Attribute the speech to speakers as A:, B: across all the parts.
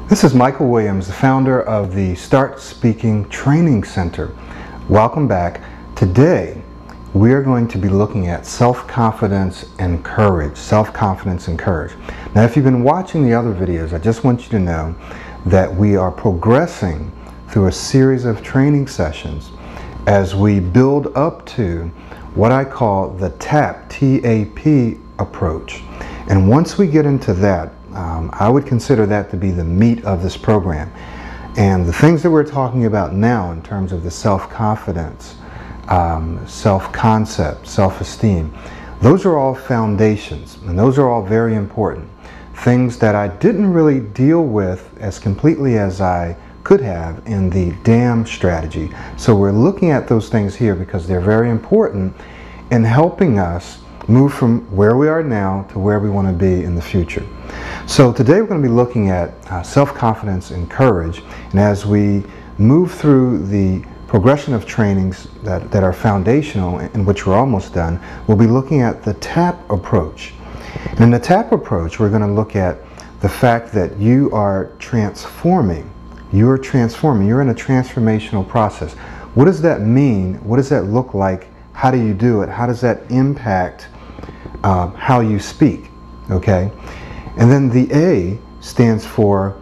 A: This is Michael Williams, the founder of the Start Speaking Training Center. Welcome back. Today, we are going to be looking at self-confidence and courage. Self-confidence and courage. Now, if you've been watching the other videos, I just want you to know that we are progressing through a series of training sessions as we build up to what I call the TAP, T-A-P approach. And once we get into that, I would consider that to be the meat of this program. And the things that we're talking about now in terms of the self-confidence, self-concept, self-esteem, those are all foundations, and those are all very important. Things that I didn't really deal with as completely as I could have in the DAM strategy. So we're looking at those things here because they're very important in helping us move from where we are now to where we want to be in the future. So today we're going to be looking at self-confidence and courage, and as we move through the progression of trainings that are foundational, in which we're almost done, we'll be looking at the TAP approach. And in the TAP approach, we're going to look at the fact that you are transforming. You're transforming. You're in a transformational process. What does that mean? What does that look like? How do you do it? How does that impact how you speak? Okay? And then the A stands for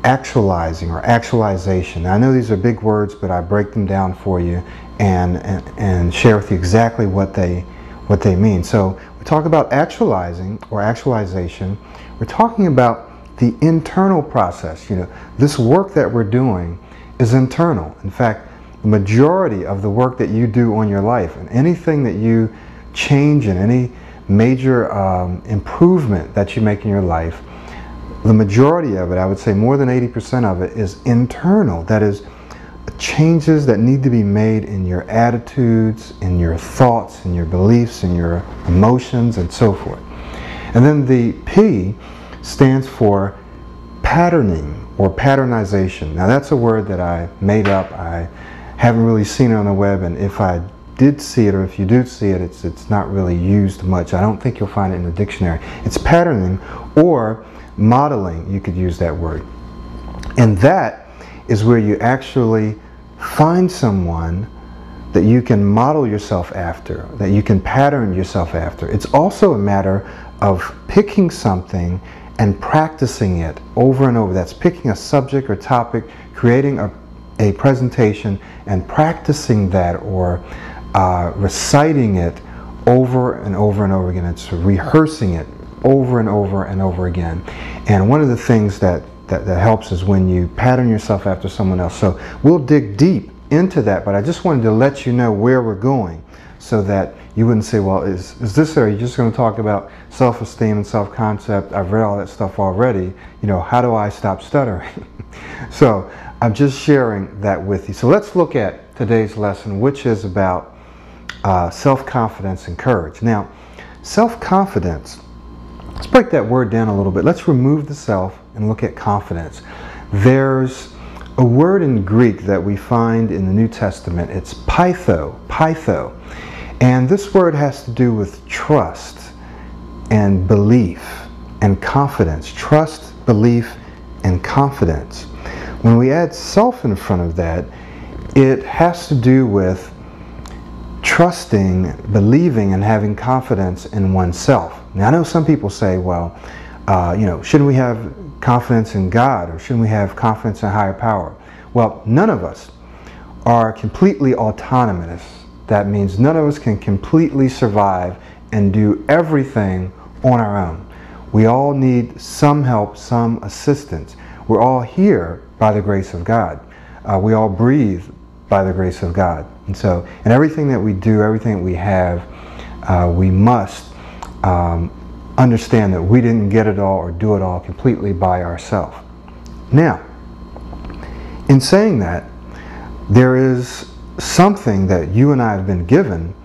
A: actualizing or actualization. Now, I know these are big words, but I break them down for you and share with you exactly what they mean. So we talk about actualizing or actualization. We're talking about the internal process. You know, this work that we're doing is internal. In fact, the majority of the work that you do on your life and anything that you change in, any major improvement that you make in your life, the majority of it, I would say more than 80% of it, is internal. That is, changes that need to be made in your attitudes, in your thoughts, in your beliefs, in your emotions, and so forth. And then the P stands for patterning or patternization. Now, that's a word that I made up. I haven't really seen it on the web, and if I did see it, or if you do see it, it's not really used much. I don't think you'll find it in the dictionary. It's patterning or modeling, you could use that word. And that is where you actually find someone that you can model yourself after, that you can pattern yourself after. It's also a matter of picking something and practicing it over and over. That's picking a subject or topic, creating a presentation and practicing that, or reciting it over and over and over again. It's rehearsing it over and over and over again. And one of the things that helps is when you pattern yourself after someone else. So we'll dig deep into that, but I just wanted to let you know where we're going so that you wouldn't say, well, is this, or are you just going to talk about self-esteem and self-concept? I've read all that stuff already. You know, how do I stop stuttering? So I'm just sharing that with you. So let's look at today's lesson, which is about self-confidence and courage. Now, self-confidence, let's break that word down a little bit. Let's remove the self and look at confidence. There's a word in Greek that we find in the New Testament. It's pytho. And this word has to do with trust and belief and confidence. Trust, belief, and confidence. When we add self in front of that, it has to do with trusting, believing, and having confidence in oneself. Now, I know some people say, well, you know, shouldn't we have confidence in God, or shouldn't we have confidence in higher power? Well, none of us are completely autonomous. That means none of us can completely survive and do everything on our own. We all need some help, some assistance. We're all here by the grace of God. We all breathe by the grace of God. And so, in everything that we do, everything that we have, we must understand that we didn't get it all or do it all completely by ourselves. Now, in saying that, there is something that you and I have been given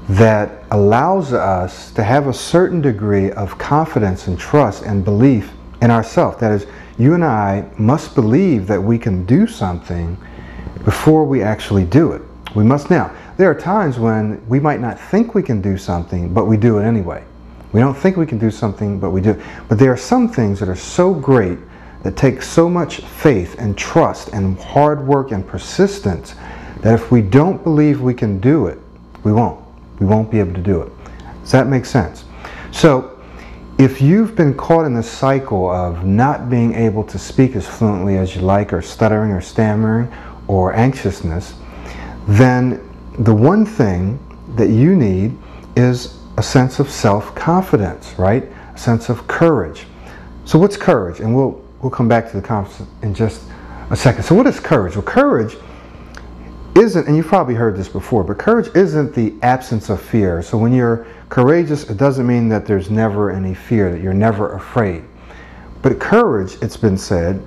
A: that allows us to have a certain degree of confidence and trust and belief in ourselves. That is, you and I must believe that we can do something before we actually do it. We must. Now, there are times when we might not think we can do something, but we do it anyway. We don't think we can do something, but we do. But there are some things that are so great, that takes so much faith and trust and hard work and persistence that if we don't believe we can do it, we won't. We won't be able to do it. Does that make sense? So if you've been caught in the cycle of not being able to speak as fluently as you like, or stuttering or stammering or anxiousness, then the one thing that you need is a sense of self-confidence, right? A sense of courage. So what's courage? And we'll come back to the concept in just a second. So what is courage? Well, courage isn't, and you've probably heard this before, but courage isn't the absence of fear. So when you're courageous, it doesn't mean that there's never any fear, that you're never afraid. But courage, it's been said,